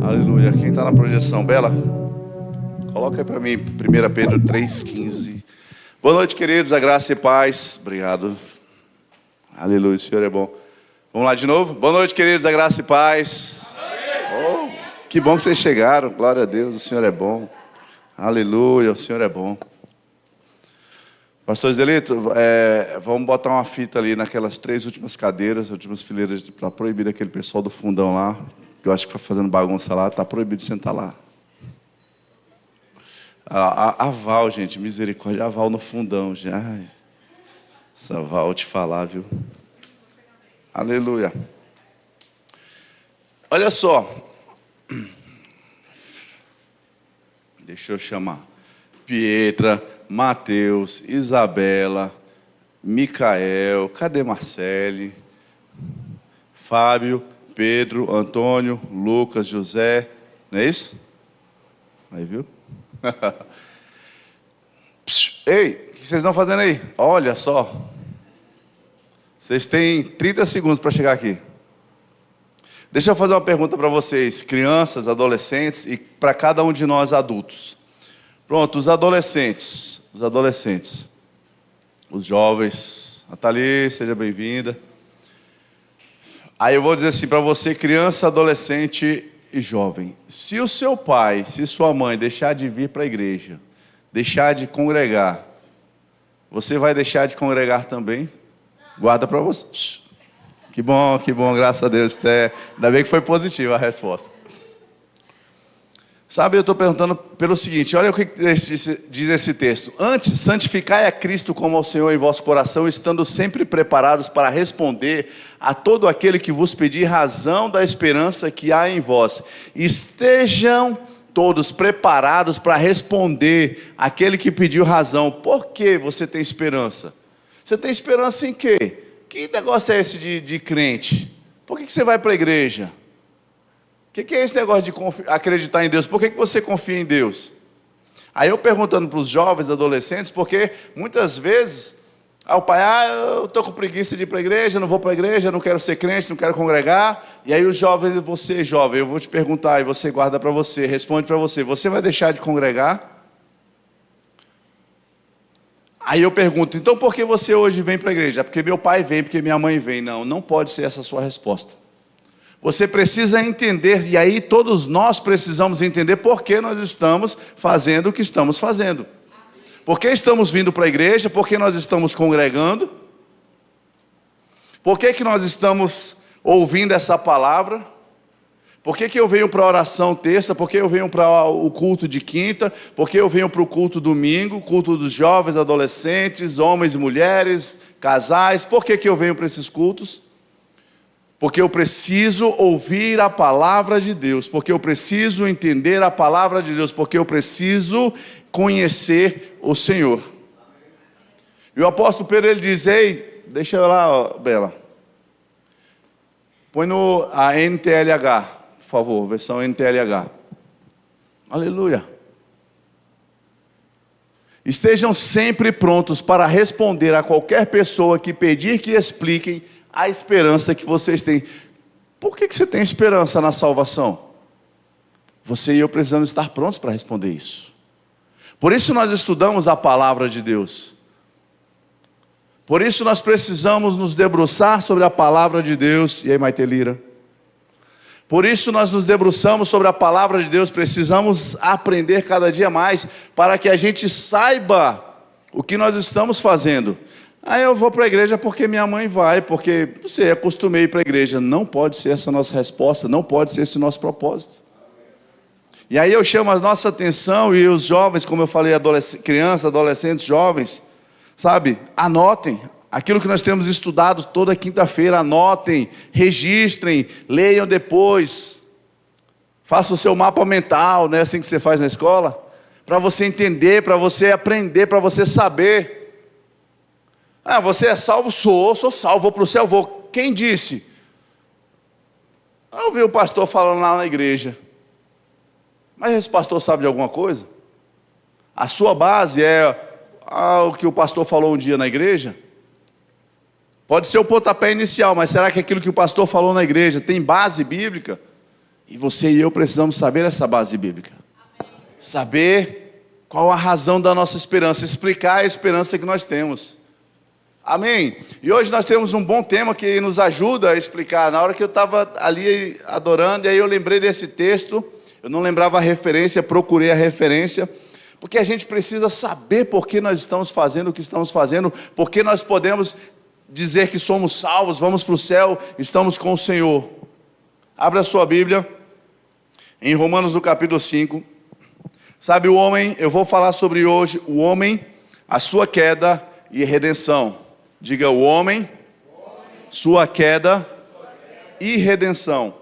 Aleluia. Quem está na projeção, Bela? Coloca aí para mim, 1 Pedro 3,15. Boa noite, queridos, a graça e paz. Obrigado. Aleluia, o Senhor é bom. Vamos lá de novo? Boa noite, queridos, a graça e paz. Oh, que bom que vocês chegaram, glória a Deus, o Senhor é bom. Aleluia, o Senhor é bom. Pastor Zelito, vamos botar uma fita ali naquelas 3 últimas cadeiras, últimas fileiras, para proibir aquele pessoal do fundão lá, que eu acho que está fazendo bagunça lá, está proibido de sentar lá. A Val, gente, misericórdia, a Val no fundão. Ai, essa Val te falar, viu? Aleluia. Olha só. Deixa eu chamar. Pietra, Mateus, Isabela, Micael, cadê Marcele? Fábio, Pedro, Antônio, Lucas, José. Não é isso? Aí, viu? Ei, o que vocês estão fazendo aí? Olha só. Vocês têm 30 segundos para chegar aqui. Deixa eu fazer uma pergunta para vocês, crianças, adolescentes e para cada um de nós adultos. Pronto, os adolescentes, os jovens. Nathalie, seja bem-vinda. Aí eu vou dizer assim para você, criança, adolescente e jovem. Se o seu pai, se sua mãe deixar de vir para a igreja, deixar de congregar, você vai deixar de congregar também? Guarda para você. Que bom, graças a Deus. Ainda bem que foi positiva a resposta. Sabe, eu estou perguntando pelo seguinte, olha o que diz esse texto. Antes, santificai a Cristo como ao Senhor em vosso coração, estando sempre preparados para responder a todo aquele que vos pedir razão da esperança que há em vós. Estejam todos preparados para responder àquele que pediu razão. Por que você tem esperança? Você tem esperança em quê? Que negócio é esse de crente? Por que você vai para a igreja? O que é esse negócio de acreditar em Deus? Por que você confia em Deus? Aí eu perguntando para os jovens, adolescentes, porque muitas vezes o pai, eu estou com preguiça de ir para a igreja, não vou para a igreja, não quero ser crente, não quero congregar. E aí os jovens, você jovem, eu vou te perguntar, e você guarda para você, responde para você, você vai deixar de congregar? Aí eu pergunto, então por que você hoje vem para a igreja? Porque meu pai vem, porque minha mãe vem. Não, não pode ser essa a sua resposta. Você precisa entender, e aí todos nós precisamos entender por que nós estamos fazendo o que estamos fazendo. Por que estamos vindo para a igreja? Por que nós estamos congregando? Por que nós estamos ouvindo essa palavra? Por que eu venho para a oração terça? Por que eu venho para o culto de quinta? Por que eu venho para o culto domingo? Culto dos jovens, adolescentes, homens e mulheres, casais. Por que eu venho para esses cultos? Porque eu preciso ouvir a palavra de Deus, porque eu preciso entender a palavra de Deus, porque eu preciso conhecer o Senhor. E o apóstolo Pedro, ele diz, ei, deixa eu lá, Bela. Põe a NTLH, por favor, versão NTLH. Aleluia. Estejam sempre prontos para responder a qualquer pessoa que pedir que expliquem a esperança que vocês têm. Por que você tem esperança na salvação? Você e eu precisamos estar prontos para responder isso. Por isso nós estudamos a palavra de Deus. Por isso nós precisamos nos debruçar sobre a palavra de Deus. E aí, Maitelira? Por isso nós nos debruçamos sobre a palavra de Deus. Precisamos aprender cada dia mais para que a gente saiba o que nós estamos fazendo. Eu vou para a igreja porque minha mãe vai, porque você acostumei a ir para a igreja. Não pode ser essa a nossa resposta, não pode ser esse o nosso propósito. E aí eu chamo a nossa atenção, e os jovens, como eu falei, crianças, adolescentes, jovens, sabe, anotem aquilo que nós temos estudado toda quinta-feira, anotem, registrem, leiam depois, faça o seu mapa mental, não é assim que você faz na escola? Para você entender, para você aprender, para você saber. Você é salvo? Sou salvo, vou para o céu, vou. Quem disse? Eu ouvi o pastor falando lá na igreja. Mas esse pastor sabe de alguma coisa? A sua base é o que o pastor falou um dia na igreja? Pode ser o pontapé inicial, mas será que aquilo que o pastor falou na igreja tem base bíblica? E você e eu precisamos saber essa base bíblica. Saber qual a razão da nossa esperança, explicar a esperança que nós temos. Amém? E hoje nós temos um bom tema que nos ajuda a explicar. Na hora que eu estava ali adorando, e aí eu lembrei desse texto, eu não lembrava a referência, procurei a referência, porque a gente precisa saber por que nós estamos fazendo o que estamos fazendo, porque nós podemos dizer que somos salvos, vamos para o céu, estamos com o Senhor. Abra a sua Bíblia, em Romanos no capítulo 5. Sabe o homem, eu vou falar sobre hoje, o homem, a sua queda e redenção. Diga o homem, sua queda e redenção.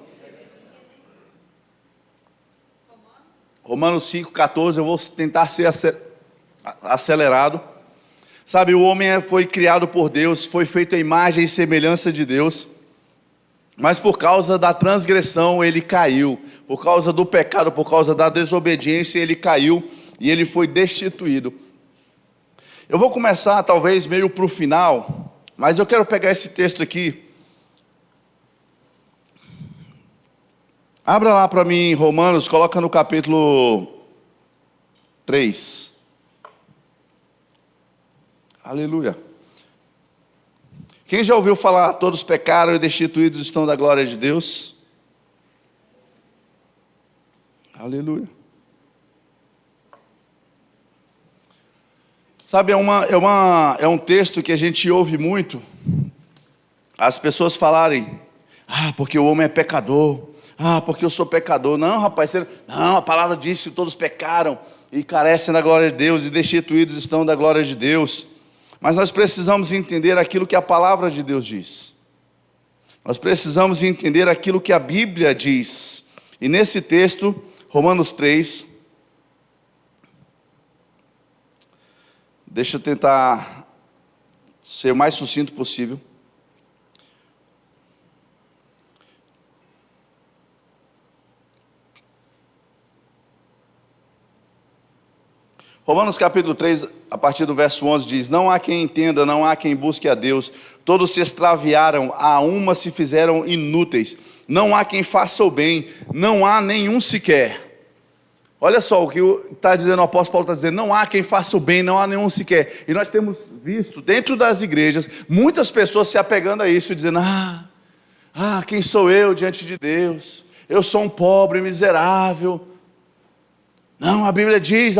Romanos 5,14, eu vou tentar ser acelerado. Sabe, o homem foi criado por Deus, foi feito à imagem e semelhança de Deus, mas por causa da transgressão ele caiu, por causa do pecado, por causa da desobediência ele caiu e ele foi destituído. Eu vou começar talvez meio para o final, mas eu quero pegar esse texto aqui. Abra lá para mim Romanos, coloca no capítulo 3. Aleluia. Quem já ouviu falar, todos pecaram e destituídos estão da glória de Deus? Aleluia. Sabe, é um texto que a gente ouve muito, as pessoas falarem, porque o homem é pecador, porque eu sou pecador. Não, rapaz, não, a palavra diz que todos pecaram e carecem da glória de Deus e destituídos estão da glória de Deus. Mas nós precisamos entender aquilo que a palavra de Deus diz. Nós precisamos entender aquilo que a Bíblia diz. E nesse texto, Romanos 3, deixa eu tentar ser o mais sucinto possível. Romanos capítulo 3, a partir do verso 11 diz: não há quem entenda, não há quem busque a Deus, todos se extraviaram, a uma se fizeram inúteis, não há quem faça o bem, não há nenhum sequer. Olha só o que está dizendo o apóstolo Paulo, está dizendo, não há quem faça o bem, não há nenhum sequer. E nós temos visto dentro das igrejas, muitas pessoas se apegando a isso, dizendo, quem sou eu diante de Deus? Eu sou um pobre, miserável. Não, a Bíblia diz,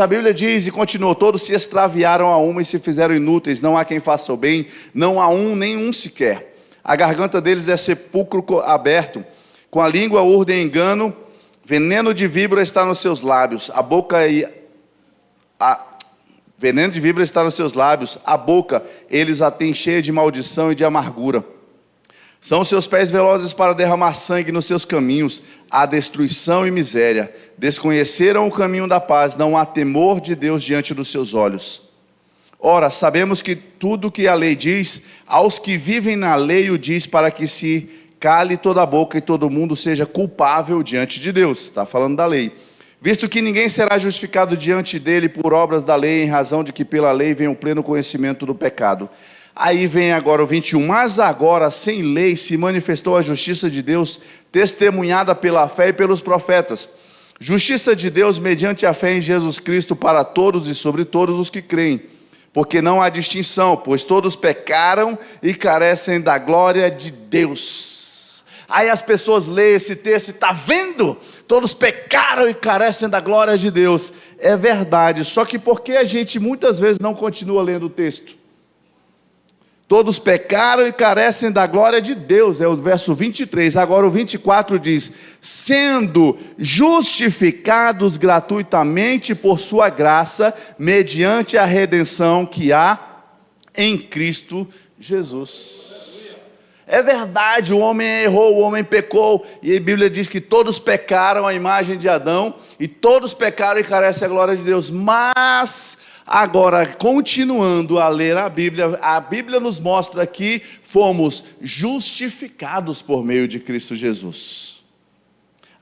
e continuou, todos se extraviaram a uma e se fizeram inúteis, não há quem faça o bem, não há nenhum sequer. A garganta deles é sepulcro aberto, com a língua urdem engano, veneno de víbora está nos seus lábios, veneno de víbora está nos seus lábios, a boca eles a têm cheia de maldição e de amargura. São seus pés velozes para derramar sangue nos seus caminhos, há destruição e miséria. Desconheceram o caminho da paz, não há temor de Deus diante dos seus olhos. Ora, sabemos que tudo que a lei diz, aos que vivem na lei o diz para que se cale toda a boca e todo mundo seja culpável diante de Deus. Está falando da lei. Visto que ninguém será justificado diante dele por obras da lei, em razão de que pela lei vem o pleno conhecimento do pecado. Aí vem agora o 21, mas agora sem lei se manifestou a justiça de Deus, testemunhada pela fé e pelos profetas. Justiça de Deus mediante a fé em Jesus Cristo para todos e sobre todos os que creem. Porque não há distinção, pois todos pecaram e carecem da glória de Deus. Aí as pessoas leem esse texto e está vendo? Todos pecaram e carecem da glória de Deus. É verdade, só que por que a gente muitas vezes não continua lendo o texto? Todos pecaram e carecem da glória de Deus, é o verso 23. Agora o 24 diz, sendo justificados gratuitamente por sua graça, mediante a redenção que há em Cristo Jesus. É verdade, o homem errou, o homem pecou, e a Bíblia diz que todos pecaram à imagem de Adão, e todos pecaram e carecem da glória de Deus, mas agora, continuando a ler a Bíblia nos mostra que fomos justificados por meio de Cristo Jesus,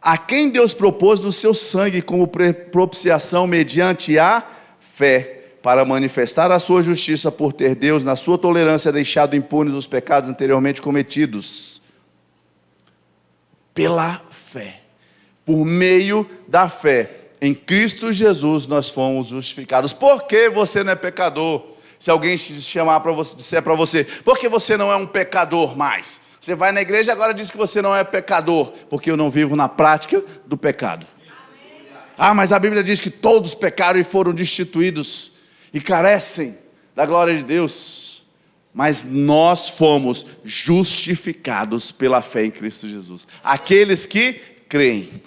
a quem Deus propôs do seu sangue como propiciação mediante a fé, para manifestar a sua justiça por ter Deus, na sua tolerância, deixado impunes os pecados anteriormente cometidos. Pela fé. Por meio da fé em Cristo Jesus nós fomos justificados. Por que você não é pecador? Se alguém te chamar para você, disser para você, por que você não é um pecador mais? Você vai na igreja e agora diz que você não é pecador, porque eu não vivo na prática do pecado. Ah, mas a Bíblia diz que todos pecaram e foram destituídos e carecem da glória de Deus. Mas nós fomos justificados pela fé em Cristo Jesus. Aqueles que creem.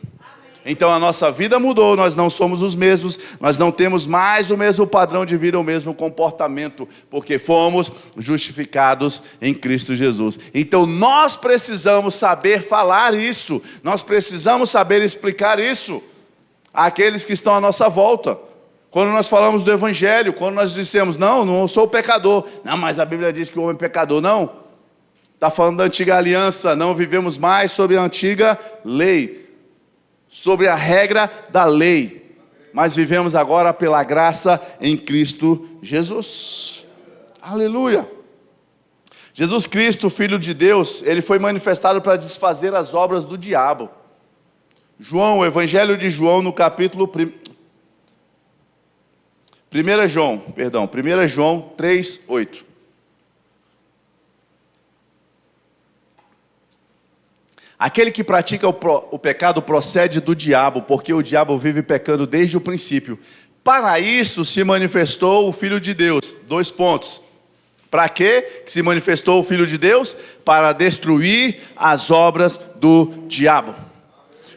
Então a nossa vida mudou, nós não somos os mesmos, nós não temos mais o mesmo padrão de vida, o mesmo comportamento, porque fomos justificados em Cristo Jesus. Então nós precisamos saber falar isso, nós precisamos saber explicar isso àqueles que estão à nossa volta. Quando nós falamos do Evangelho, quando nós dissemos, não sou pecador, não, mas a Bíblia diz que o homem é pecador, não, está falando da antiga aliança, não vivemos mais sobre a antiga lei, sobre a regra da lei, mas vivemos agora pela graça em Cristo Jesus. Aleluia! Jesus Cristo, Filho de Deus, Ele foi manifestado para desfazer as obras do diabo. João, o Evangelho de João, no capítulo 1 João 3:8. Aquele que pratica o pecado procede do diabo, porque o diabo vive pecando desde o princípio. Para isso se manifestou o Filho de Deus. 2 pontos. Para quê que se manifestou o Filho de Deus? Para destruir as obras do diabo.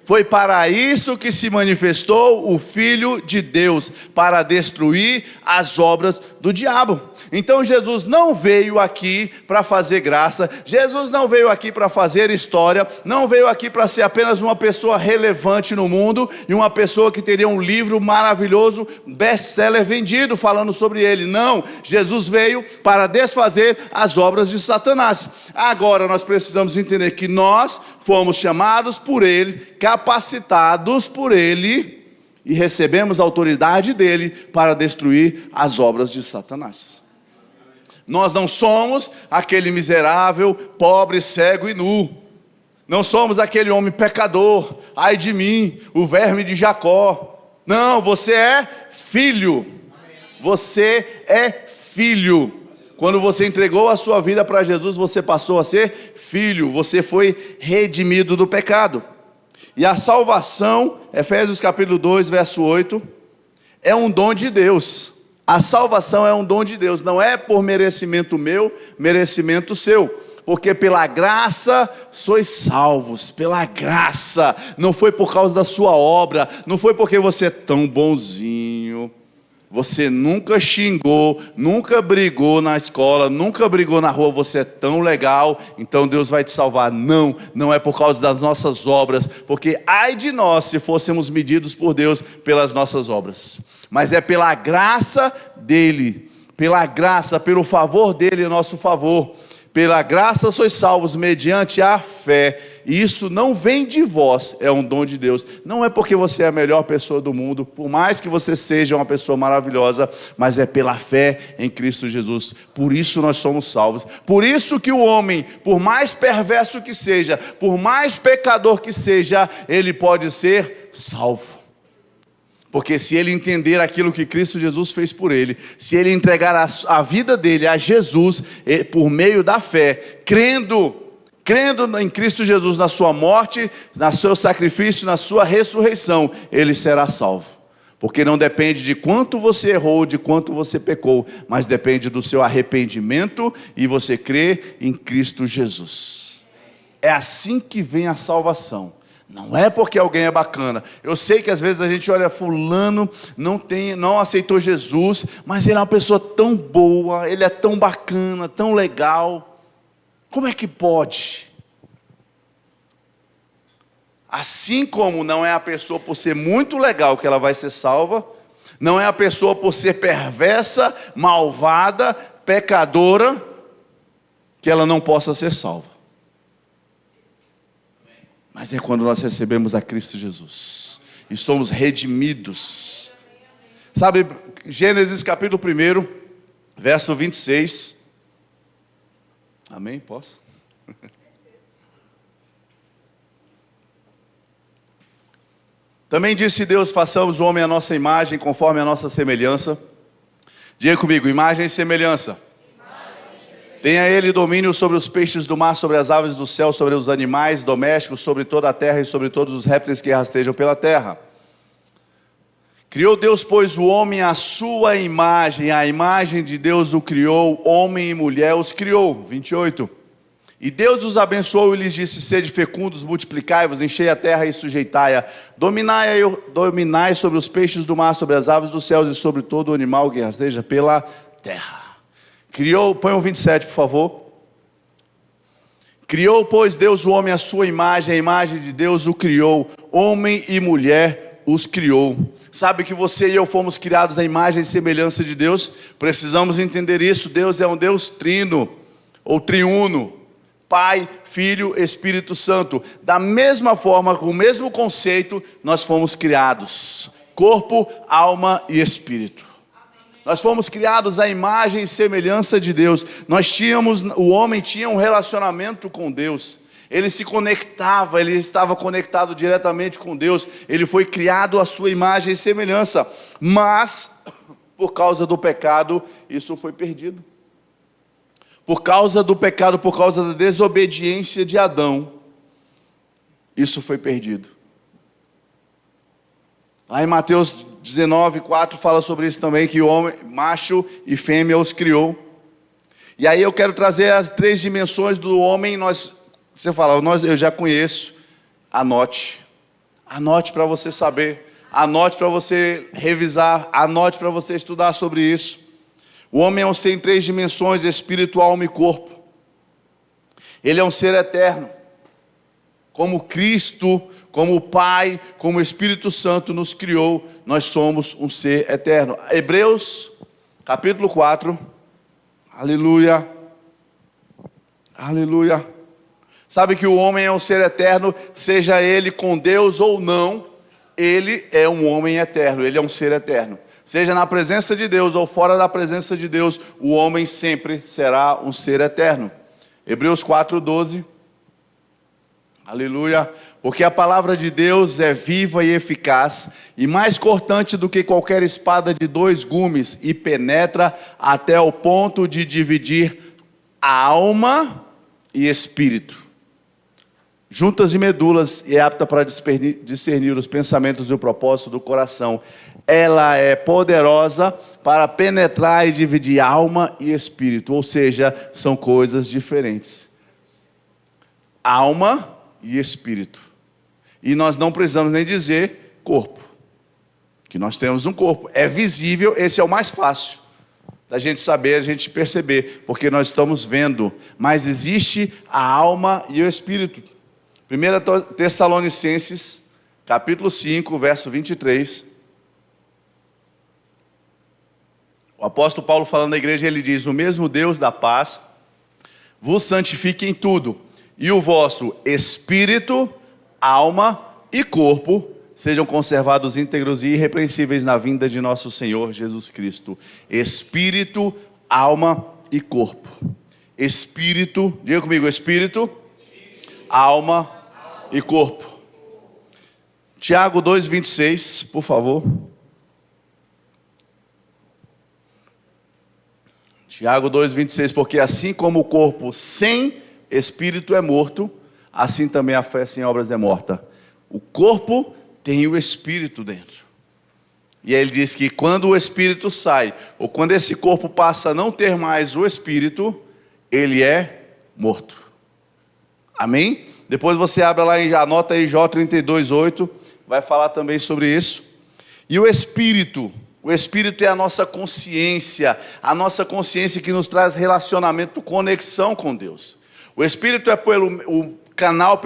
Foi para isso que se manifestou o Filho de Deus, para destruir as obras do diabo. Então Jesus não veio aqui para fazer graça, Jesus não veio aqui para fazer história, não veio aqui para ser apenas uma pessoa relevante no mundo, e uma pessoa que teria um livro maravilhoso, best-seller vendido, falando sobre ele. Não, Jesus veio para desfazer as obras de Satanás. Agora nós precisamos entender que nós fomos chamados por Ele, capacitados por Ele, e recebemos a autoridade dEle para destruir as obras de Satanás. Nós não somos aquele miserável, pobre, cego e nu. Não somos aquele homem pecador, ai de mim, o verme de Jacó. Não, você é filho. Você é filho. Quando você entregou a sua vida para Jesus, você passou a ser filho, você foi redimido do pecado. E a salvação, Efésios capítulo 2, verso 8, é um dom de Deus. A salvação é um dom de Deus, não é por merecimento meu, merecimento seu. Porque pela graça sois salvos, pela graça, não foi por causa da sua obra, não foi porque você é tão bonzinho. Você nunca xingou, nunca brigou na escola, nunca brigou na rua, você é tão legal, então Deus vai te salvar. Não, não é por causa das nossas obras, porque ai de nós se fôssemos medidos por Deus pelas nossas obras. Mas é pela graça dEle, pela graça, pelo favor dEle, nosso favor. Pela graça sois salvos mediante a fé. E isso não vem de vós, é um dom de Deus. Não é porque você é a melhor pessoa do mundo, por mais que você seja uma pessoa maravilhosa, mas é pela fé em Cristo Jesus. Por isso nós somos salvos. Por isso que o homem, por mais perverso que seja, por mais pecador que seja, ele pode ser salvo. Porque se ele entender aquilo que Cristo Jesus fez por ele, se ele entregar a vida dele a Jesus, por meio da fé, crendo em Cristo Jesus, na sua morte, no seu sacrifício, na sua ressurreição, ele será salvo. Porque não depende de quanto você errou, de quanto você pecou, mas depende do seu arrependimento e você crê em Cristo Jesus. É assim que vem a salvação. Não é porque alguém é bacana. Eu sei que às vezes a gente olha, fulano não aceitou Jesus, mas ele é uma pessoa tão boa, ele é tão bacana, tão legal. Como é que pode? Assim como não é a pessoa por ser muito legal que ela vai ser salva, não é a pessoa por ser perversa, malvada, pecadora, que ela não possa ser salva. Mas é quando nós recebemos a Cristo Jesus e somos redimidos. Sabe, Gênesis capítulo 1, verso 26. Amém? Posso? Também disse Deus: façamos o homem à nossa imagem, conforme a nossa semelhança. Diga comigo: imagem e semelhança. Tenha ele domínio sobre os peixes do mar, sobre as aves do céu, sobre os animais domésticos, sobre toda a terra e sobre todos os répteis que rastejam pela terra. Criou Deus, pois, o homem à sua imagem, a imagem de Deus o criou, homem e mulher os criou. 28. E Deus os abençoou e lhes disse: sede fecundos, multiplicai-vos, enchei a terra e sujeitai-a, dominai sobre os peixes do mar, sobre as aves dos céus e sobre todo o animal que rasteja pela terra. Criou, põe o 27, por favor. Criou, pois, Deus o homem à sua imagem, a imagem de Deus o criou, homem e mulher os criou. Sabe que você e eu fomos criados à imagem e semelhança de Deus? Precisamos entender isso. Deus é um Deus trino, ou triuno, Pai, Filho, Espírito Santo. Da mesma forma, com o mesmo conceito, nós fomos criados: corpo, alma e espírito. Nós fomos criados à imagem e semelhança de Deus. O homem tinha um relacionamento com Deus. Ele se conectava, ele estava conectado diretamente com Deus. Ele foi criado à sua imagem e semelhança. Mas, por causa do pecado, isso foi perdido. Por causa do pecado, por causa da desobediência de Adão, isso foi perdido. Lá em Mateus 19:4 fala sobre isso também, que o homem, macho e fêmea os criou. E aí eu quero trazer as 3 dimensões do homem. Você fala: eu já conheço. Anote para você saber, anote para você revisar, anote para você estudar sobre isso. O homem é um ser em 3 dimensões: espírito, alma e corpo. Ele é um ser eterno, como Cristo, como o Pai, como o Espírito Santo nos criou. Nós somos um ser eterno. Hebreus, capítulo 4. Aleluia. Aleluia. Sabe que o homem é um ser eterno, seja ele com Deus ou não, ele é um homem eterno, ele é um ser eterno. Seja na presença de Deus ou fora da presença de Deus, o homem sempre será um ser eterno. Hebreus 4:12. Aleluia. Porque a palavra de Deus é viva e eficaz, e mais cortante do que qualquer espada de 2 gumes, e penetra até o ponto de dividir a alma e espírito, juntas e medulas, e é apta para discernir os pensamentos e o propósito do coração. Ela é poderosa para penetrar e dividir alma e espírito, ou seja, são coisas diferentes. Alma e espírito. E nós não precisamos nem dizer corpo, que nós temos um corpo. É visível, esse é o mais fácil da gente saber, a gente perceber, porque nós estamos vendo. Mas existe a alma e o espírito. 1 Tessalonicenses, capítulo 5, verso 23. O apóstolo Paulo, falando na igreja, ele diz: o mesmo Deus da paz vos santifique em tudo, e o vosso espírito, alma e corpo sejam conservados íntegros e irrepreensíveis na vinda de nosso Senhor Jesus Cristo. Espírito, alma e corpo. Espírito, diga comigo: espírito, alma e corpo. Tiago 2:26, por favor. Tiago 2:26, porque assim como o corpo sem espírito é morto, assim também a fé sem obras é morta. O corpo tem o espírito dentro. E aí ele diz que quando o espírito sai, ou quando esse corpo passa a não ter mais o espírito, ele é morto. Amém? Depois você abre lá, anota aí Jó 32:8, vai falar também sobre isso. E o espírito é a nossa consciência que nos traz relacionamento, conexão com Deus. O espírito é o canal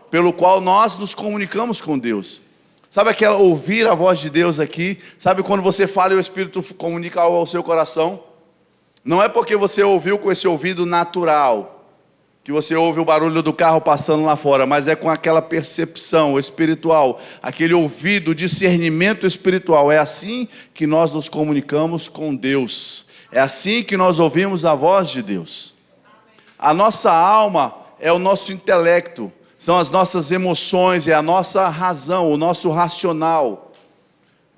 pelo qual nós nos comunicamos com Deus. Sabe aquela ouvir a voz de Deus aqui? Sabe quando você fala e o Espírito comunica algo ao seu coração? Não é porque você ouviu com esse ouvido natural, que você ouve o barulho do carro passando lá fora, mas é com aquela percepção espiritual, aquele ouvido, discernimento espiritual. É assim que nós nos comunicamos com Deus. É assim que nós ouvimos a voz de Deus. A nossa alma é o nosso intelecto. são as nossas emoções, é a nossa razão, o nosso racional.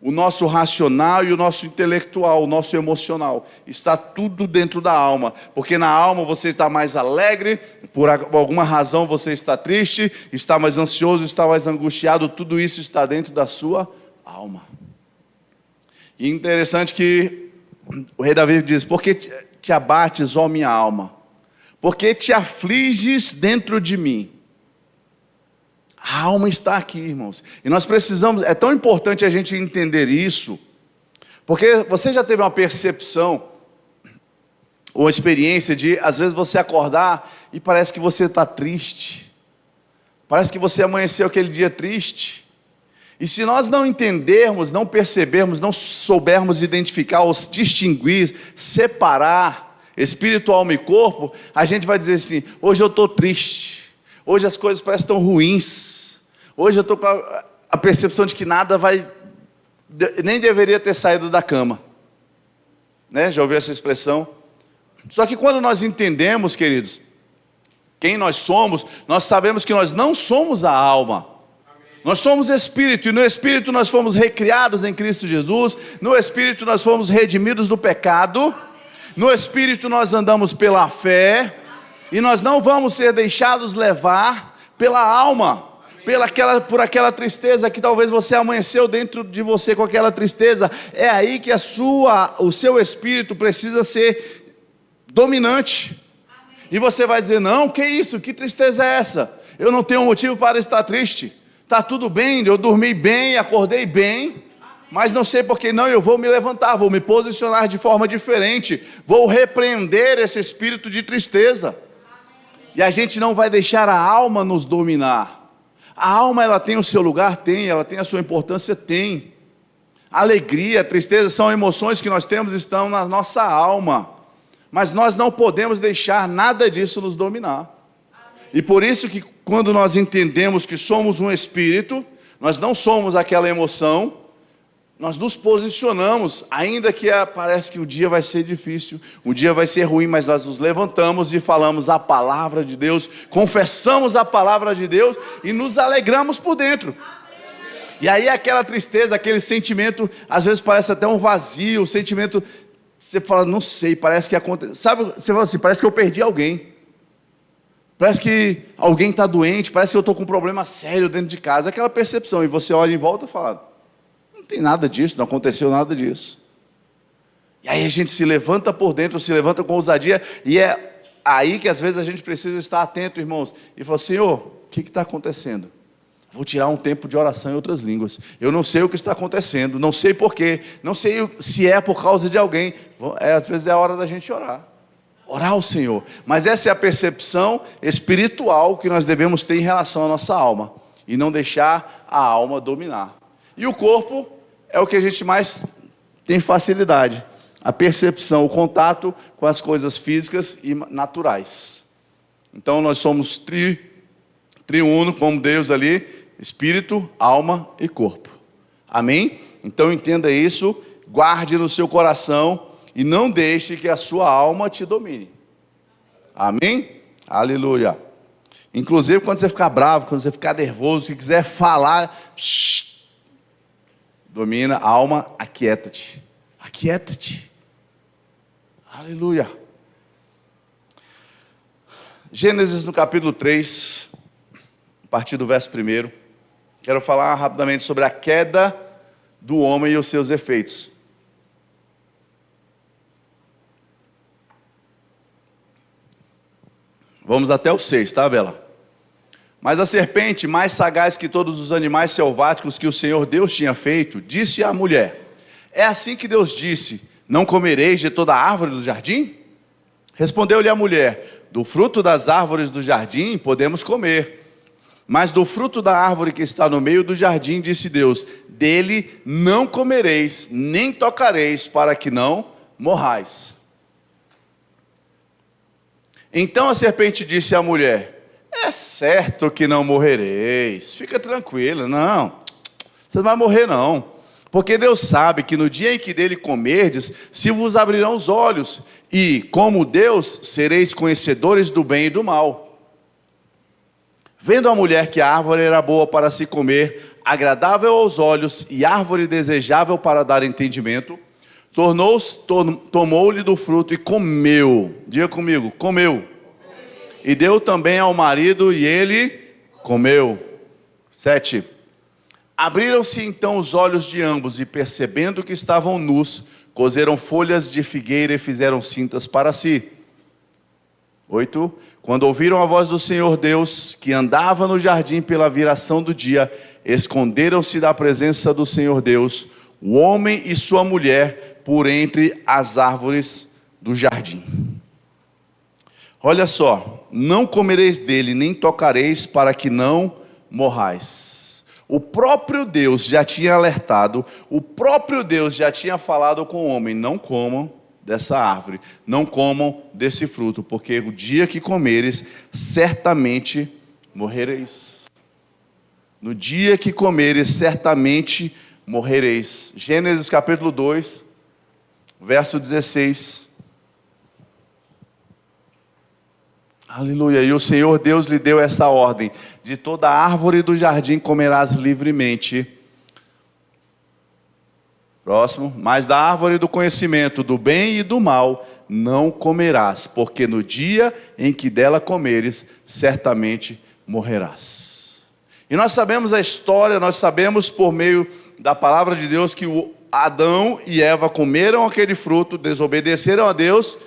O nosso racional e o nosso intelectual, o nosso emocional. Está tudo dentro da alma. Porque na alma você está mais alegre, por alguma razão você está triste, está mais ansioso, está mais angustiado. Tudo isso está dentro da sua alma. E interessante que o rei Davi diz: por que te abates, ó minha alma? Por que te afliges dentro de mim? A alma está aqui, irmãos. E nós precisamos, é tão importante a gente entender isso, porque você já teve uma percepção, ou experiência de, às vezes, você acordar e parece que você está triste. Parece que você amanheceu aquele dia triste. E se nós não entendermos, não percebermos, não soubermos identificar, ou distinguir, separar espírito, alma e corpo, a gente vai dizer assim: hoje eu estou triste. Hoje as coisas parecem tão ruins. Hoje eu estou com a percepção de que nada vai... nem deveria ter saído da cama. Né? Já ouviu essa expressão? Só que quando nós entendemos, queridos, quem nós somos, nós sabemos que nós não somos a alma. Nós somos espírito, e no espírito nós fomos recriados em Cristo Jesus. No espírito nós fomos redimidos do pecado. No espírito nós andamos pela fé. E nós não vamos ser deixados levar pela alma, por aquela tristeza que talvez você amanheceu dentro de você com aquela tristeza. É aí que o seu espírito precisa ser dominante. E você vai dizer: não, que isso, que tristeza é essa? Eu não tenho motivo para estar triste. Está tudo bem, eu dormi bem, acordei bem, mas não sei por que não, eu vou me levantar, vou me posicionar de forma diferente, vou repreender esse espírito de tristeza. E a gente não vai deixar a alma nos dominar. A alma, ela tem o seu lugar? Tem. Ela tem a sua importância? Tem. A alegria, a tristeza são emoções que nós temos, estão na nossa alma. Mas nós não podemos deixar nada disso nos dominar. E por isso que quando nós entendemos que somos um espírito, nós não somos aquela emoção, nós nos posicionamos, ainda que parece que o dia vai ser difícil, o dia vai ser ruim, mas nós nos levantamos e falamos a palavra de Deus, confessamos a palavra de Deus e nos alegramos por dentro. E aí aquela tristeza, aquele sentimento, às vezes parece até um vazio, um sentimento, você fala: não sei, parece que aconteceu, sabe, você fala assim: parece que eu perdi alguém. Parece que alguém está doente, parece que eu estou com um problema sério dentro de casa, aquela percepção, e você olha em volta e fala: não tem nada disso, não aconteceu nada disso. E aí a gente se levanta por dentro, se levanta com ousadia, e é aí que às vezes a gente precisa estar atento, irmãos, e falar: Senhor, o que está acontecendo? Vou tirar um tempo de oração em outras línguas. Eu não sei o que está acontecendo, não sei porquê, não sei se é por causa de alguém. Às vezes é a hora da gente orar. Orar ao Senhor. Mas essa é a percepção espiritual que nós devemos ter em relação à nossa alma. E não deixar a alma dominar. E o corpo é o que a gente mais tem facilidade. A percepção, o contato com as coisas físicas e naturais. Então nós somos triuno, como Deus ali, espírito, alma e corpo. Amém? Então entenda isso, guarde no seu coração e não deixe que a sua alma te domine. Amém? Aleluia. Inclusive quando você ficar bravo, quando você ficar nervoso, se quiser falar, domina a alma, aquieta-te. Aquieta-te. Aleluia. Gênesis no capítulo 3, a partir do verso 1. Quero falar rapidamente sobre a queda do homem e os seus efeitos. Vamos até o 6, tá, Bela? Mas a serpente, mais sagaz que todos os animais selváticos que o Senhor Deus tinha feito, disse à mulher: é assim que Deus disse: não comereis de toda árvore do jardim? Respondeu-lhe a mulher: do fruto das árvores do jardim podemos comer, mas do fruto da árvore que está no meio do jardim, disse Deus: dele não comereis, nem tocareis, para que não morrais. Então a serpente disse à mulher: é certo que não morrereis, fica tranquila, não, você não vai morrer não, porque Deus sabe que no dia em que dele comerdes, se vos abrirão os olhos, e como Deus, sereis conhecedores do bem e do mal. Vendo a mulher que a árvore era boa para se comer, agradável aos olhos e árvore desejável para dar entendimento, tomou-lhe do fruto e comeu. Diga comigo, comeu. E deu também ao marido e ele comeu. 7. Abriram-se então os olhos de ambos e, percebendo que estavam nus, coseram folhas de figueira e fizeram cintas para si. 8. Quando ouviram a voz do Senhor Deus, que andava no jardim pela viração do dia, esconderam-se da presença do Senhor Deus, o homem e sua mulher, por entre as árvores do jardim. Olha só, não comereis dele, nem tocareis, para que não morrais. O próprio Deus já tinha alertado, o próprio Deus já tinha falado com o homem: não comam dessa árvore, não comam desse fruto, porque o dia que comeres, certamente morrereis. No dia que comeres, certamente morrereis. Gênesis capítulo 2, verso 16. Aleluia. E o Senhor Deus lhe deu esta ordem: de toda árvore do jardim comerás livremente. Próximo. Mas da árvore do conhecimento do bem e do mal não comerás, porque no dia em que dela comeres, certamente morrerás. E nós sabemos a história, nós sabemos por meio da palavra de Deus que Adão e Eva comeram aquele fruto, desobedeceram a Deus,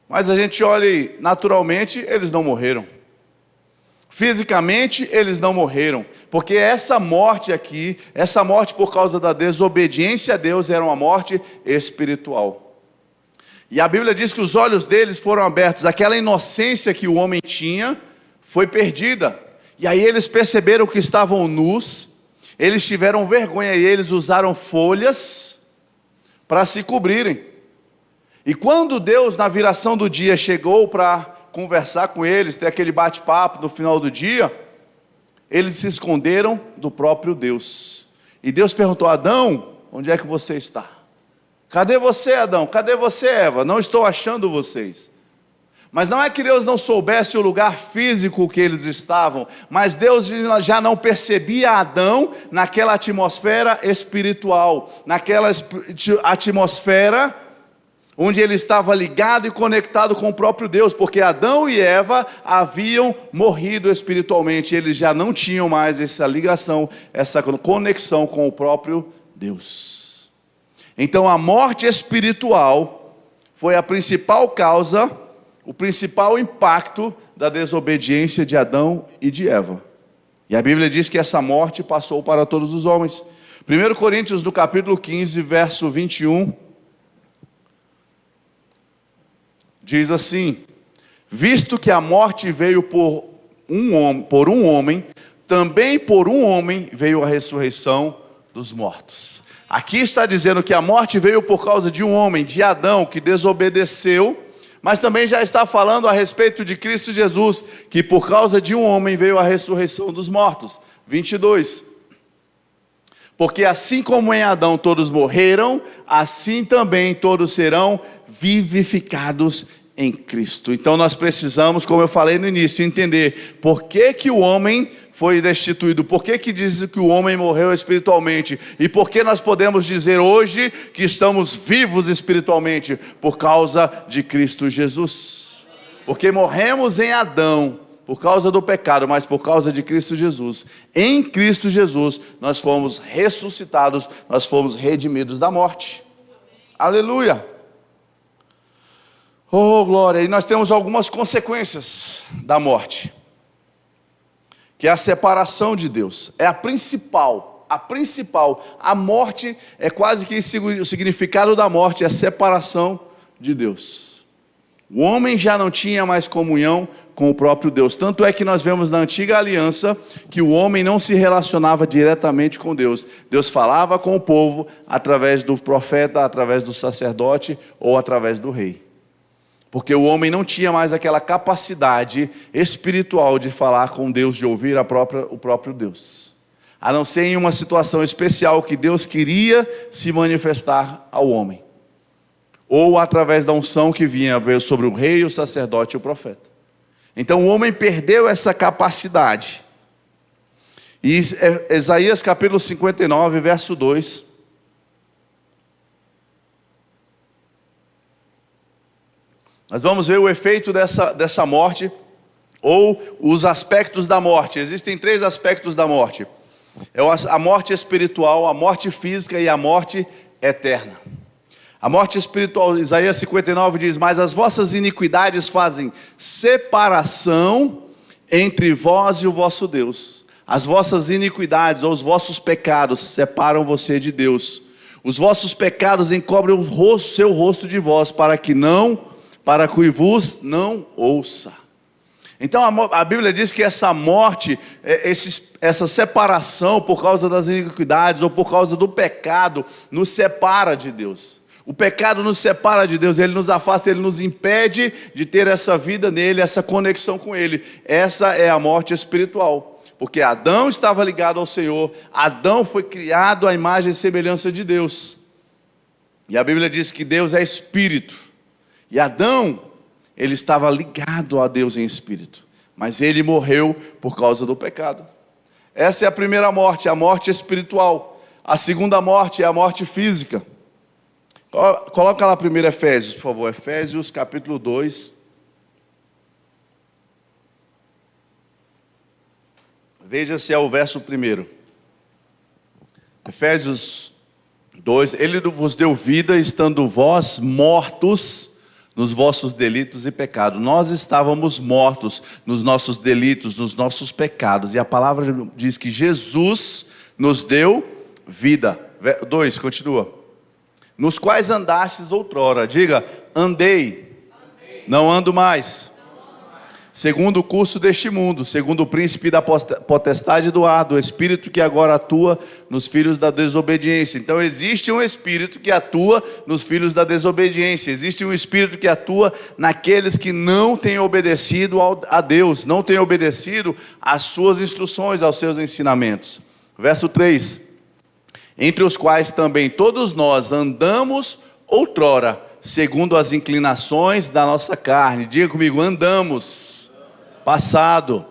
mas a gente olha e, naturalmente, eles não morreram. Fisicamente, eles não morreram, porque essa morte aqui, essa morte por causa da desobediência a Deus, era uma morte espiritual. E a Bíblia diz que os olhos deles foram abertos, aquela inocência que o homem tinha foi perdida. E aí eles perceberam que estavam nus, eles tiveram vergonha e eles usaram folhas para se cobrirem. E quando Deus, na viração do dia, chegou para conversar com eles, ter aquele bate-papo no final do dia, eles se esconderam do próprio Deus. E Deus perguntou: Adão, onde é que você está? Cadê você, Adão? Cadê você, Eva? Não estou achando vocês. Mas não é que Deus não soubesse o lugar físico que eles estavam, mas Deus já não percebia Adão naquela atmosfera espiritual, naquela atmosfera onde ele estava ligado e conectado com o próprio Deus, porque Adão e Eva haviam morrido espiritualmente, eles já não tinham mais essa ligação, essa conexão com o próprio Deus. Então a morte espiritual foi a principal causa, o principal impacto da desobediência de Adão e de Eva. E a Bíblia diz que essa morte passou para todos os homens. 1 Coríntios, no capítulo 15, verso 21, diz assim: visto que a morte veio por um homem, também por um homem veio a ressurreição dos mortos. Aqui está dizendo que a morte veio por causa de um homem, de Adão, que desobedeceu, mas também já está falando a respeito de Cristo Jesus, que por causa de um homem veio a ressurreição dos mortos. 22. Porque assim como em Adão todos morreram, assim também todos serão vivificados em Cristo. Então nós precisamos, como eu falei no início, entender por que o homem foi destituído, por que diz que o homem morreu espiritualmente, e por que nós podemos dizer hoje que estamos vivos espiritualmente, por causa de Cristo Jesus. Porque morremos em Adão por causa do pecado, mas por causa de Cristo Jesus. Em Cristo Jesus nós fomos ressuscitados, nós fomos redimidos da morte. Aleluia! Oh, glória! E nós temos algumas consequências da morte, que é a separação de Deus. É a principal. A morte é quase que o significado da morte é a separação de Deus. O homem já não tinha mais comunhão com o próprio Deus. Tanto é que nós vemos na antiga aliança que o homem não se relacionava diretamente com Deus. Deus falava com o povo através do profeta, através do sacerdote ou através do rei. Porque o homem não tinha mais aquela capacidade espiritual de falar com Deus, de ouvir o próprio Deus. A não ser em uma situação especial que Deus queria se manifestar ao homem. Ou através da unção que vinha sobre o rei, o sacerdote e o profeta. Então o homem perdeu essa capacidade. E Isaías capítulo 59, verso 2. Nós vamos ver o efeito dessa morte, ou os aspectos da morte. Existem 3 aspectos da morte: a morte espiritual, a morte física e a morte eterna. A morte espiritual, Isaías 59 diz: mas as vossas iniquidades fazem separação entre vós e o vosso Deus. As vossas iniquidades ou os vossos pecados separam você de Deus. Os vossos pecados encobrem o seu rosto de vós, para que vos não ouça. Então a Bíblia diz que essa morte, essa separação por causa das iniquidades ou por causa do pecado, nos separa de Deus. O pecado nos separa de Deus, ele nos afasta, ele nos impede de ter essa vida nele, essa conexão com ele. Essa é a morte espiritual. Porque Adão estava ligado ao Senhor, Adão foi criado à imagem e semelhança de Deus. E a Bíblia diz que Deus é espírito. E Adão, ele estava ligado a Deus em espírito, mas ele morreu por causa do pecado. Essa é a primeira morte, a morte espiritual. A segunda morte é a morte física. Coloca lá primeiro Efésios, por favor. Efésios capítulo 2. Veja se é o verso 1. Efésios 2. Ele vos deu vida, estando vós mortos nos vossos delitos e pecados. Nós estávamos mortos nos nossos delitos, nos nossos pecados. E a palavra diz que Jesus nos deu vida. 2, continua. Nos quais andastes outrora. Diga, andei. Não ando mais. Segundo o curso deste mundo, segundo o príncipe da potestade do ar, do espírito que agora atua nos filhos da desobediência. Então existe um espírito que atua nos filhos da desobediência. Existe um espírito que atua naqueles que não têm obedecido a Deus, não têm obedecido às suas instruções, aos seus ensinamentos. Verso 3. Entre os quais também todos nós andamos outrora, segundo as inclinações da nossa carne. Diga comigo, andamos. Passado,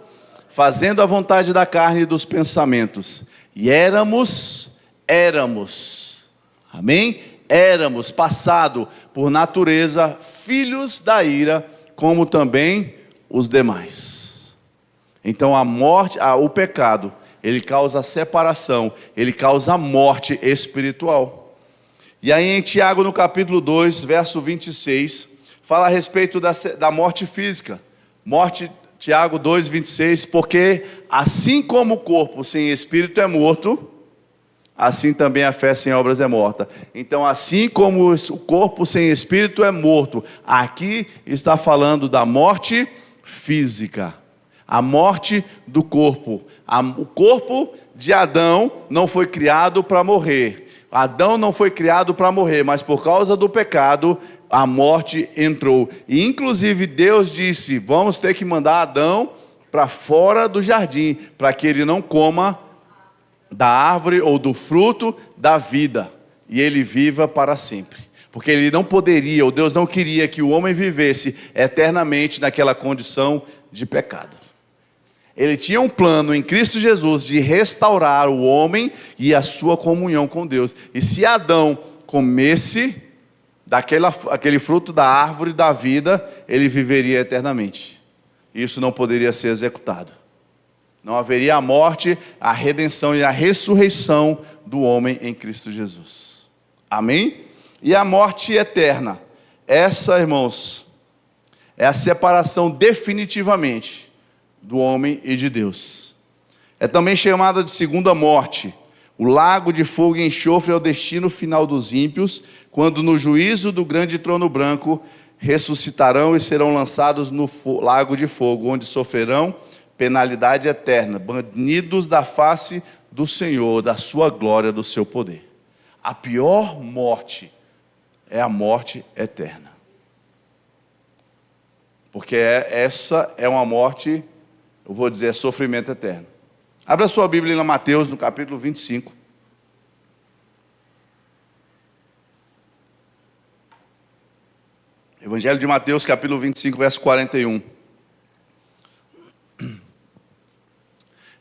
fazendo a vontade da carne e dos pensamentos. E éramos. Amém? Éramos, passado, por natureza, filhos da ira, como também os demais. Então a morte, o pecado, ele causa separação, ele causa morte espiritual. E aí em Tiago, no capítulo 2, verso 26, fala a respeito da morte física. Tiago 2, 26, porque assim como o corpo sem espírito é morto, assim também a fé sem obras é morta. Então, assim como o corpo sem espírito é morto, aqui está falando da morte física, a morte do corpo. O corpo de Adão não foi criado para morrer. Adão não foi criado para morrer, mas por causa do pecado, a morte entrou. E inclusive Deus disse, vamos ter que mandar Adão para fora do jardim, para que ele não coma da árvore ou do fruto da vida, e ele viva para sempre. Porque ele não poderia, ou Deus não queria que o homem vivesse eternamente naquela condição de pecado. Ele tinha um plano em Cristo Jesus de restaurar o homem e a sua comunhão com Deus. E se Adão comesse aquele fruto da árvore da vida, ele viveria eternamente. Isso não poderia ser executado. Não haveria a morte, a redenção e a ressurreição do homem em Cristo Jesus. Amém? E a morte eterna. Essa, irmãos, é a separação definitivamente do homem e de Deus. É também chamada de segunda morte. O lago de fogo e enxofre é o destino final dos ímpios, quando no juízo do grande trono branco ressuscitarão e serão lançados no lago de fogo, onde sofrerão penalidade eterna, banidos da face do Senhor, da sua glória, do seu poder. A pior morte é a morte eterna. Porque essa é uma morte, eu vou dizer, é sofrimento eterno. Abra sua Bíblia em Mateus, no capítulo 25. Evangelho de Mateus, capítulo 25, verso 41.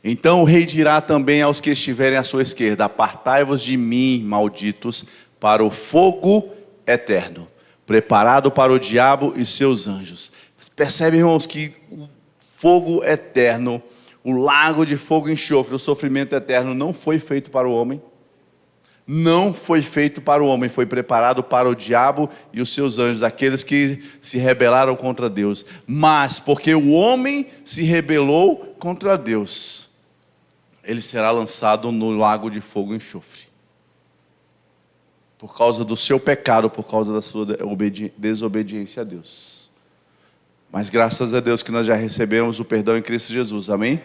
Então o rei dirá também aos que estiverem à sua esquerda: apartai-vos de mim, malditos, para o fogo eterno, preparado para o diabo e seus anjos. Percebe, irmãos, que o fogo eterno, o lago de fogo e enxofre, o sofrimento eterno não foi feito para o homem. Não foi feito para o homem, foi preparado para o diabo e os seus anjos, aqueles que se rebelaram contra Deus. Mas porque o homem se rebelou contra Deus, ele será lançado no lago de fogo e enxofre. Por causa do seu pecado, por causa da sua desobediência a Deus. Mas graças a Deus que nós já recebemos o perdão em Cristo Jesus, amém?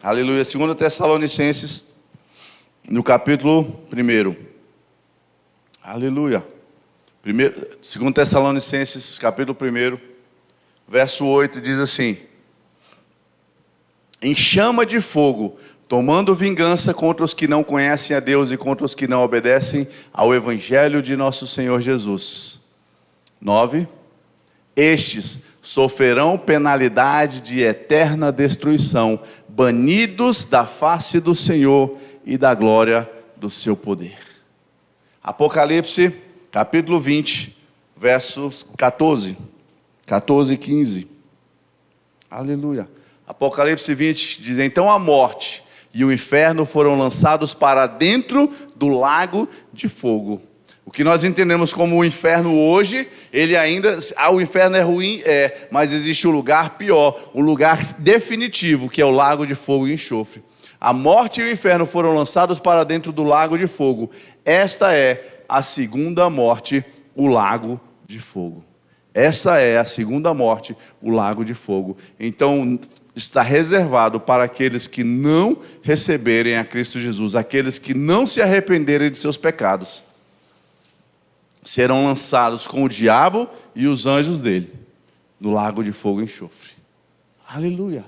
Aleluia. 2 Tessalonicenses, no capítulo 1. Aleluia. 2 Tessalonicenses, capítulo 1, verso 8, diz assim: em chama de fogo, tomando vingança contra os que não conhecem a Deus e contra os que não obedecem ao evangelho de nosso Senhor Jesus. 9. Estes sofrerão penalidade de eterna destruição, banidos da face do Senhor e da glória do seu poder. Apocalipse, capítulo 20, versos 14 e 15. Aleluia. Apocalipse 20 diz: então a morte e o inferno foram lançados para dentro do lago de fogo. O que nós entendemos como o inferno hoje, ele ainda, o inferno é ruim, mas existe um lugar pior, um lugar definitivo, que é o lago de fogo e enxofre. A morte e o inferno foram lançados para dentro do lago de fogo. Esta é a segunda morte, o lago de fogo. Esta é a segunda morte, o lago de fogo. Então, está reservado para aqueles que não receberem a Cristo Jesus, aqueles que não se arrependerem de seus pecados. Serão lançados com o diabo e os anjos dele, no lago de fogo e enxofre. Aleluia.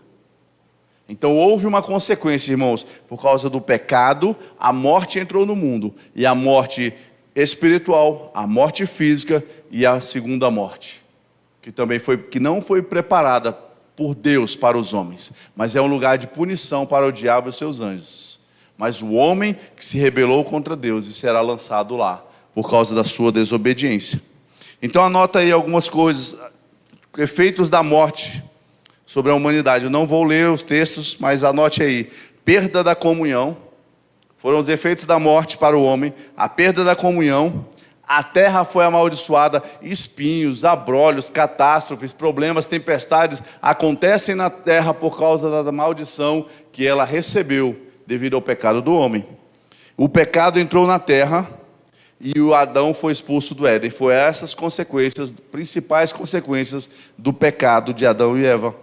Então houve uma consequência, irmãos, por causa do pecado, a morte entrou no mundo, e a morte espiritual, a morte física e a segunda morte, que não foi preparada por Deus para os homens, mas é um lugar de punição para o diabo e os seus anjos. Mas o homem que se rebelou contra Deus e será lançado lá, por causa da sua desobediência. Então anota aí algumas coisas, efeitos da morte sobre a humanidade. Eu não vou ler os textos, mas anote aí: perda da comunhão, foram os efeitos da morte para o homem, a perda da comunhão, a terra foi amaldiçoada, espinhos, abrolhos, catástrofes, problemas, tempestades acontecem na terra por causa da maldição que ela recebeu devido ao pecado do homem. O pecado entrou na terra e o Adão foi expulso do Éden. Foi essas consequências, principais consequências do pecado de Adão e Eva.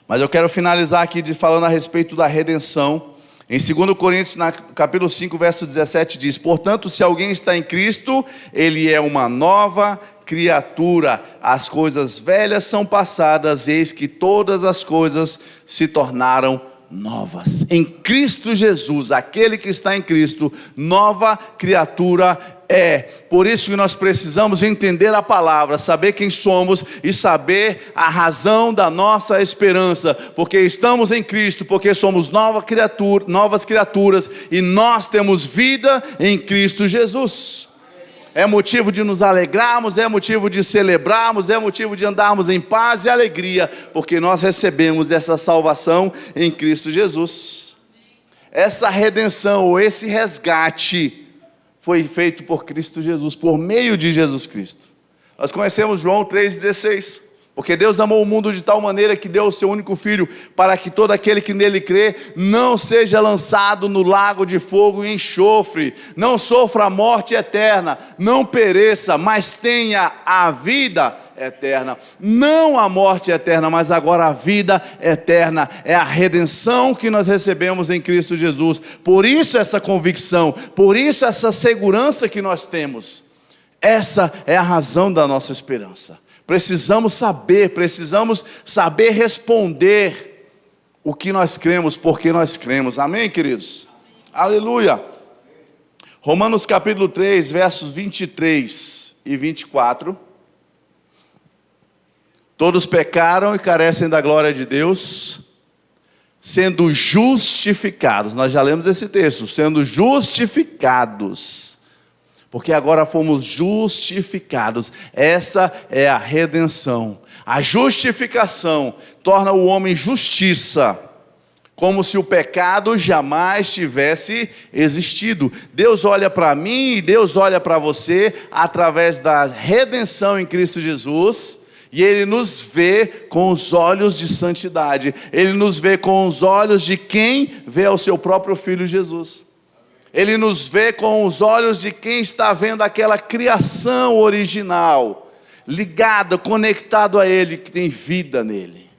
Mas eu quero finalizar aqui falando a respeito da redenção. Em 2 Coríntios, capítulo 5, verso 17, diz: portanto, se alguém está em Cristo, ele é uma nova criatura. As coisas velhas são passadas, eis que todas as coisas se tornaram novas. Em Cristo Jesus, aquele que está em Cristo, nova criatura é. Por isso que nós precisamos entender a palavra, saber quem somos e saber a razão da nossa esperança, porque estamos em Cristo, porque somos novas criaturas e nós temos vida em Cristo Jesus. É motivo de nos alegrarmos, é motivo de celebrarmos, é motivo de andarmos em paz e alegria, porque nós recebemos essa salvação em Cristo Jesus. Essa redenção, ou esse resgate, foi feito por Cristo Jesus, por meio de Jesus Cristo. Nós conhecemos João 3,16. Porque Deus amou o mundo de tal maneira que deu o seu único Filho, para que todo aquele que nele crê não seja lançado no lago de fogo e enxofre, não sofra a morte eterna, não pereça, mas tenha a vida eterna. Não a morte eterna, mas agora a vida eterna. É a redenção que nós recebemos em Cristo Jesus. Por isso essa convicção, por isso essa segurança que nós temos. Essa é a razão da nossa esperança. Precisamos saber responder o que nós cremos, porque nós cremos. Amém, queridos? Aleluia. Romanos capítulo 3, versos 23 e 24. Todos pecaram e carecem da glória de Deus, sendo justificados. Nós já lemos esse texto, sendo justificados. Porque agora fomos justificados. Essa é a redenção. A justificação torna o homem justiça, como se o pecado jamais tivesse existido. Deus olha para mim e Deus olha para você através da redenção em Cristo Jesus, e Ele nos vê com os olhos de santidade. Ele nos vê com os olhos de quem vê ao seu próprio Filho Jesus. Ele nos vê com os olhos de quem está vendo aquela criação original, ligado, conectado a Ele, que tem vida nele.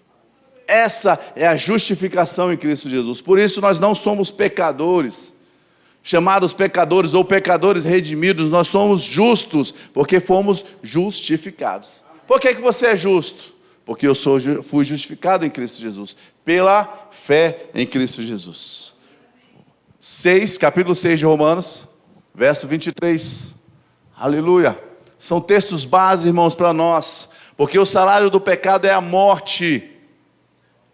Essa é a justificação em Cristo Jesus. Por isso nós não somos pecadores, chamados pecadores ou pecadores redimidos. Nós somos justos, porque fomos justificados. Por que você é justo? Porque eu fui justificado em Cristo Jesus, pela fé em Cristo Jesus. Capítulo 6 de Romanos, verso 23. Aleluia. São textos básicos, irmãos, para nós. Porque o salário do pecado é a morte.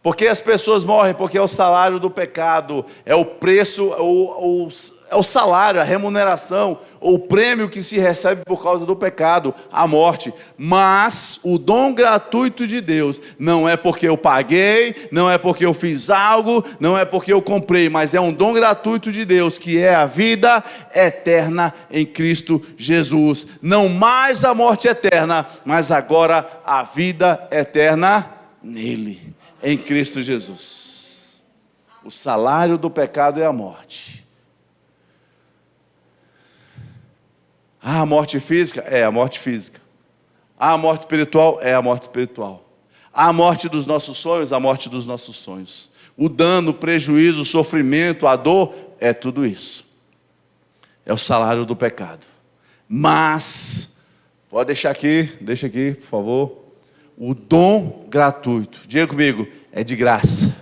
Por que as pessoas morrem? Porque é o salário do pecado, é o preço, é o salário, a remuneração, ou o prêmio que se recebe por causa do pecado, a morte. Mas o dom gratuito de Deus não é porque eu paguei, não é porque eu fiz algo, não é porque eu comprei, mas é um dom gratuito de Deus, que é a vida eterna em Cristo Jesus. Não mais a morte eterna, mas agora a vida eterna nele. Em Cristo Jesus. O salário do pecado é a morte. A morte física? É a morte física. A morte espiritual? É a morte espiritual. A morte dos nossos sonhos? A morte dos nossos sonhos. O dano, o prejuízo, o sofrimento, a dor, é tudo isso. É o salário do pecado. Mas, pode deixa aqui, por favor. O dom gratuito, diga comigo, é de graça.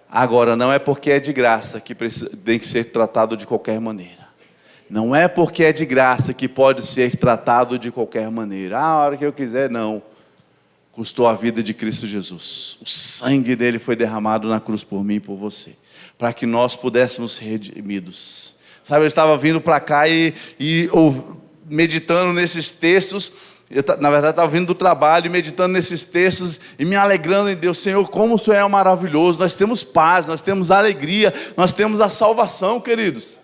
Agora, não é porque é de graça que tem que ser tratado de qualquer maneira. Não é porque é de graça que pode ser tratado de qualquer maneira. A hora que eu quiser, não. Custou a vida de Cristo Jesus. O sangue dele foi derramado na cruz por mim e por você, para que nós pudéssemos ser redimidos. Sabe, eu estava vindo para cá e meditando nesses textos. Na verdade, estava vindo do trabalho, meditando nesses textos e me alegrando em Deus. Senhor, como o Senhor é maravilhoso. Nós temos paz, nós temos alegria, nós temos a salvação, queridos.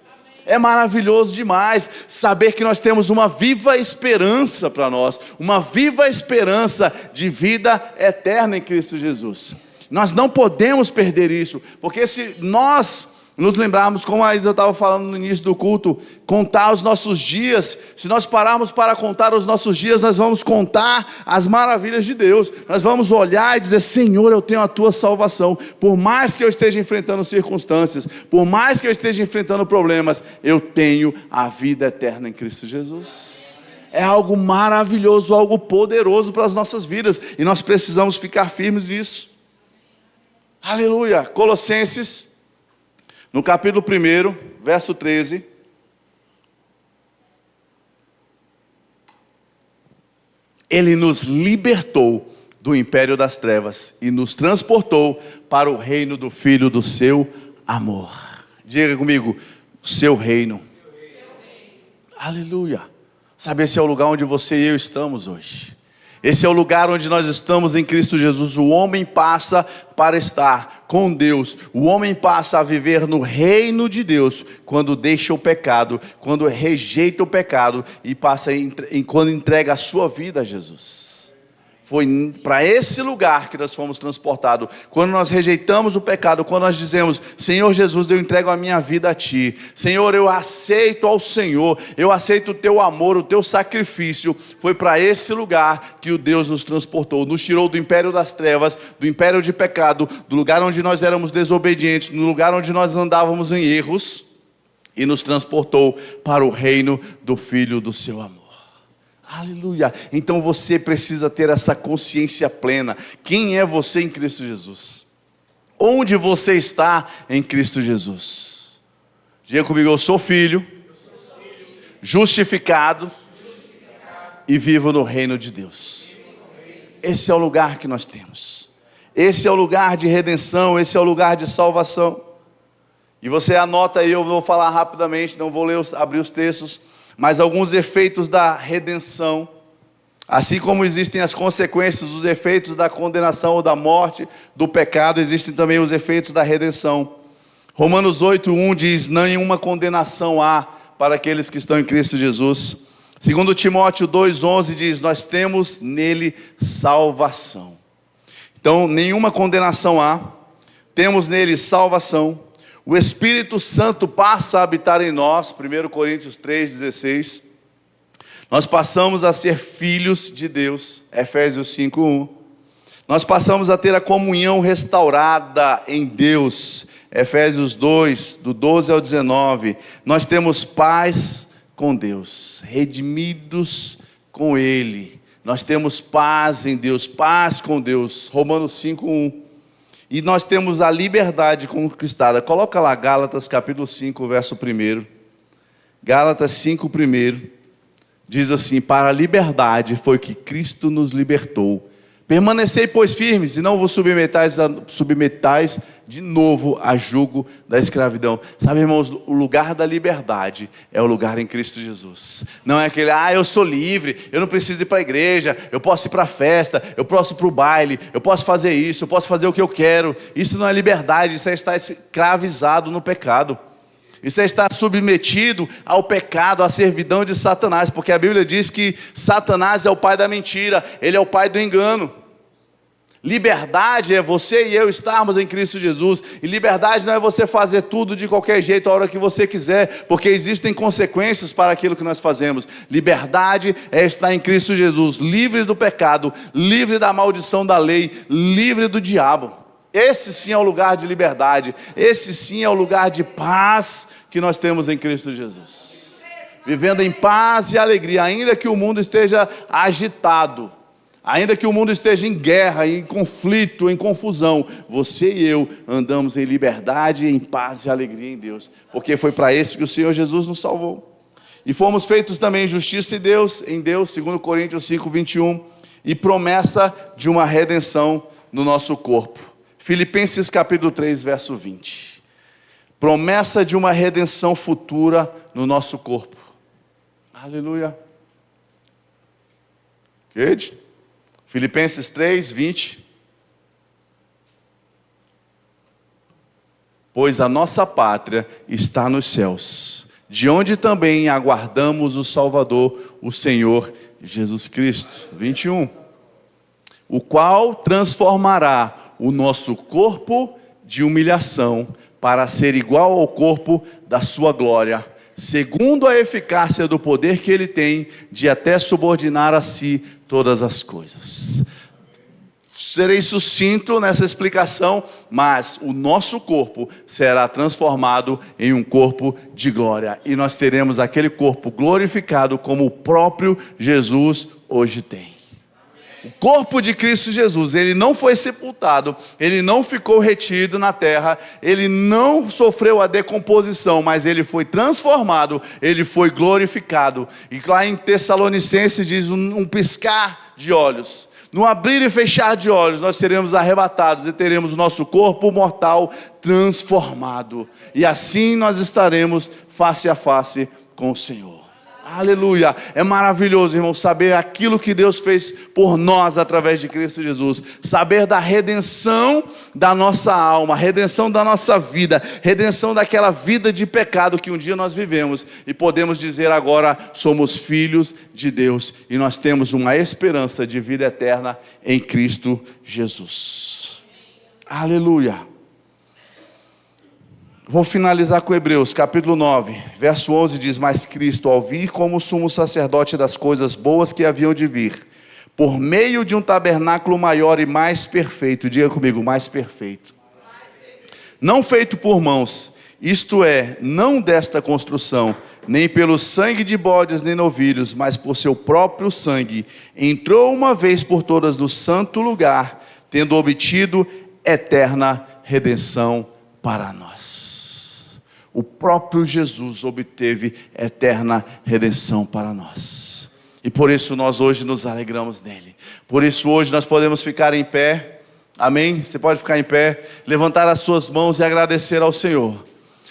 É maravilhoso demais saber que nós temos uma viva esperança para nós, uma viva esperança de vida eterna em Cristo Jesus. Nós não podemos perder isso, porque se nós nos lembrarmos, como a Isa estava falando no início do culto, contar os nossos dias. Se nós pararmos para contar os nossos dias, nós vamos contar as maravilhas de Deus. Nós vamos olhar e dizer: Senhor, eu tenho a tua salvação. Por mais que eu esteja enfrentando circunstâncias, por mais que eu esteja enfrentando problemas, eu tenho a vida eterna em Cristo Jesus. É algo maravilhoso, algo poderoso para as nossas vidas, e nós precisamos ficar firmes nisso. Aleluia. Colossenses, no capítulo 1, verso 13. Ele nos libertou do império das trevas e nos transportou para o reino do Filho do seu amor. Diga comigo, seu reino. Aleluia. Sabe, esse é o lugar onde você e eu estamos hoje. Esse é o lugar onde nós estamos em Cristo Jesus. O homem passa para estar com Deus. O homem passa a viver no reino de Deus quando deixa o pecado, quando rejeita o pecado e quando entrega a sua vida a Jesus. Foi para esse lugar que nós fomos transportados. Quando nós rejeitamos o pecado, quando nós dizemos: Senhor Jesus, eu entrego a minha vida a Ti. Senhor, eu aceito ao Senhor, eu aceito o Teu amor, o Teu sacrifício. Foi para esse lugar que o Deus nos transportou. Nos tirou do império das trevas, do império de pecado, do lugar onde nós éramos desobedientes, no lugar onde nós andávamos em erros, e nos transportou para o reino do Filho do seu amor. Aleluia. Então você precisa ter essa consciência plena. Quem é você em Cristo Jesus? Onde você está em Cristo Jesus? Diga comigo: eu sou filho, justificado e vivo no reino de Deus. Esse é o lugar que nós temos. Esse é o lugar de redenção, esse é o lugar de salvação. E você anota aí, eu vou falar rapidamente, não vou abrir os textos, mas alguns efeitos da redenção. Assim como existem as consequências, os efeitos da condenação ou da morte, do pecado, existem também os efeitos da redenção. Romanos 8:1 diz: nenhuma condenação há para aqueles que estão em Cristo Jesus. Segundo Timóteo 2:11 diz: nós temos nele salvação. Então, nenhuma condenação há, temos nele salvação. O Espírito Santo passa a habitar em nós, 1 Coríntios 3:16. Nós passamos a ser filhos de Deus, Efésios 5:1. Nós passamos a ter a comunhão restaurada em Deus, Efésios 2, do 12 ao 19. Nós temos paz com Deus, redimidos com Ele. Nós temos paz em Deus, paz com Deus, Romanos 5:1. E nós temos a liberdade conquistada. Coloca lá Gálatas capítulo 5, verso 1. Gálatas 5:1. Diz assim: para a liberdade foi que Cristo nos libertou. Permanecei, pois, firmes, e não vos submetais de novo a jugo da escravidão. Sabe, irmãos, o lugar da liberdade é o lugar em Cristo Jesus. Não é aquele, eu sou livre, eu não preciso ir para a igreja, eu posso ir para a festa, eu posso ir para o baile, eu posso fazer isso, eu posso fazer o que eu quero. Isso não é liberdade, isso é estar escravizado no pecado. Isso é estar submetido ao pecado, à servidão de Satanás, porque a Bíblia diz que Satanás é o pai da mentira, ele é o pai do engano. Liberdade é você e eu estarmos em Cristo Jesus, e liberdade não é você fazer tudo de qualquer jeito, a hora que você quiser, porque existem consequências para aquilo que nós fazemos. Liberdade é estar em Cristo Jesus, livre do pecado, livre da maldição da lei, livre do diabo. Esse sim é o lugar de liberdade, esse sim é o lugar de paz que nós temos em Cristo Jesus. Vivendo em paz e alegria, ainda que o mundo esteja agitado, ainda que o mundo esteja em guerra, em conflito, em confusão, você e eu andamos em liberdade, em paz e alegria em Deus, porque foi para isso que o Senhor Jesus nos salvou. E fomos feitos também justiça em Deus, 2 Coríntios 5:21, e promessa de uma redenção no nosso corpo. Filipenses capítulo 3, verso 20. Promessa de uma redenção futura no nosso corpo. Aleluia. Good? Filipenses 3, 20. Pois a nossa pátria está nos céus, de onde também aguardamos o Salvador, o Senhor Jesus Cristo. 21. O qual transformará o nosso corpo de humilhação para ser igual ao corpo da sua glória, segundo a eficácia do poder que ele tem de até subordinar a si todas as coisas. Serei sucinto nessa explicação, mas o nosso corpo será transformado em um corpo de glória, e nós teremos aquele corpo glorificado como o próprio Jesus hoje tem. O corpo de Cristo Jesus, ele não foi sepultado, ele não ficou retido na terra, ele não sofreu a decomposição, mas ele foi transformado, ele foi glorificado. E lá em Tessalonicenses diz um piscar de olhos. No abrir e fechar de olhos, nós seremos arrebatados e teremos o nosso corpo mortal transformado. E assim nós estaremos face a face com o Senhor. Aleluia, é maravilhoso, irmão, saber aquilo que Deus fez por nós através de Cristo Jesus, saber da redenção da nossa alma, redenção da nossa vida, redenção daquela vida de pecado que um dia nós vivemos, e podemos dizer agora, somos filhos de Deus, e nós temos uma esperança de vida eterna em Cristo Jesus. Aleluia. Vou finalizar com Hebreus, capítulo 9, verso 11 diz: mas Cristo, ao vir como sumo sacerdote das coisas boas que haviam de vir, por meio de um tabernáculo maior e mais perfeito, diga comigo, mais perfeito, não feito por mãos, isto é, não desta construção, nem pelo sangue de bodes nem novilhos, mas por seu próprio sangue, entrou uma vez por todas no santo lugar, tendo obtido eterna redenção para nós. O próprio Jesus obteve eterna redenção para nós. E por isso nós hoje nos alegramos nele. Por isso hoje nós podemos ficar em pé. Amém? Você pode ficar em pé, levantar as suas mãos e agradecer ao Senhor.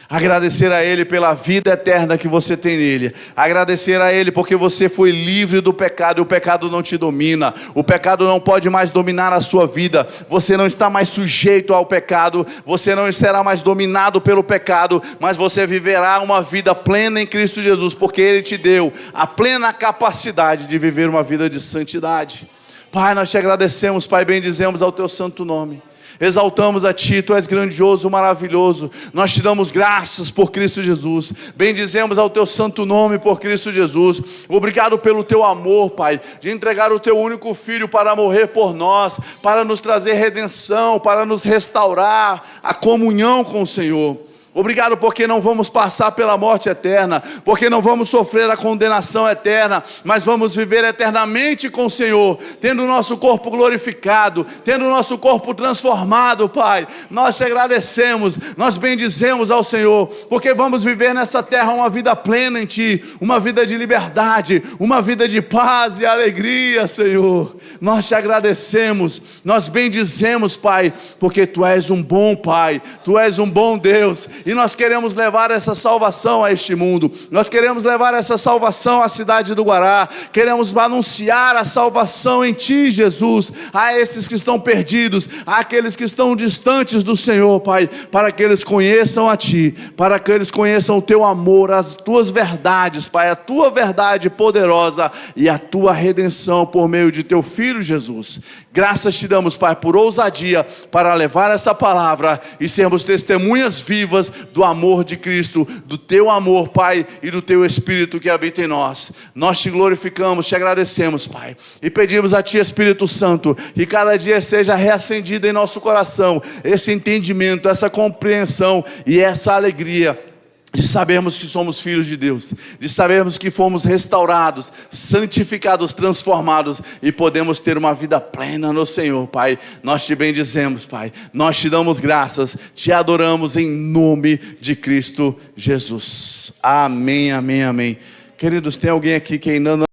Agradecer a Ele pela vida eterna que você tem nele. Agradecer a Ele porque você foi livre do pecado e o pecado não te domina. O pecado não pode mais dominar a sua vida. Você não está mais sujeito ao pecado. Você não será mais dominado pelo pecado. Mas você viverá uma vida plena em Cristo Jesus, porque Ele te deu a plena capacidade de viver uma vida de santidade. Pai, nós te agradecemos, Pai, bendizemos ao teu santo nome. Exaltamos a Ti, Tu és grandioso, maravilhoso. Nós te damos graças por Cristo Jesus. Bendizemos ao Teu santo nome por Cristo Jesus. Obrigado pelo Teu amor, Pai, de entregar o Teu único Filho para morrer por nós, para nos trazer redenção, para nos restaurar a comunhão com o Senhor. Obrigado porque não vamos passar pela morte eterna, porque não vamos sofrer a condenação eterna, mas vamos viver eternamente com o Senhor, tendo o nosso corpo glorificado, tendo o nosso corpo transformado, Pai. Nós te agradecemos, nós bendizemos ao Senhor, porque vamos viver nessa terra uma vida plena em Ti, uma vida de liberdade, uma vida de paz e alegria, Senhor. Nós te agradecemos, nós bendizemos, Pai, porque Tu és um bom Pai, Tu és um bom Deus. E nós queremos levar essa salvação a este mundo. Nós queremos levar essa salvação à cidade do Guará. Queremos anunciar a salvação em Ti, Jesus, a esses que estão perdidos, àqueles que estão distantes do Senhor, Pai, para que eles conheçam a Ti, para que eles conheçam o Teu amor, as Tuas verdades, Pai, a Tua verdade poderosa e a Tua redenção por meio de Teu Filho Jesus. Graças te damos, Pai, por ousadia para levar essa palavra e sermos testemunhas vivas do amor de Cristo, do Teu amor, Pai, e do Teu Espírito que habita em nós. Nós te glorificamos, te agradecemos, Pai, e pedimos a Ti, Espírito Santo, que cada dia seja reacendido em nosso coração esse entendimento, essa compreensão e essa alegria de sabermos que somos filhos de Deus, de sabermos que fomos restaurados, santificados, transformados e podemos ter uma vida plena no Senhor, Pai. Nós te bendizemos, Pai, nós te damos graças, te adoramos em nome de Cristo Jesus. Amém, amém, amém. Queridos, tem alguém aqui que ainda não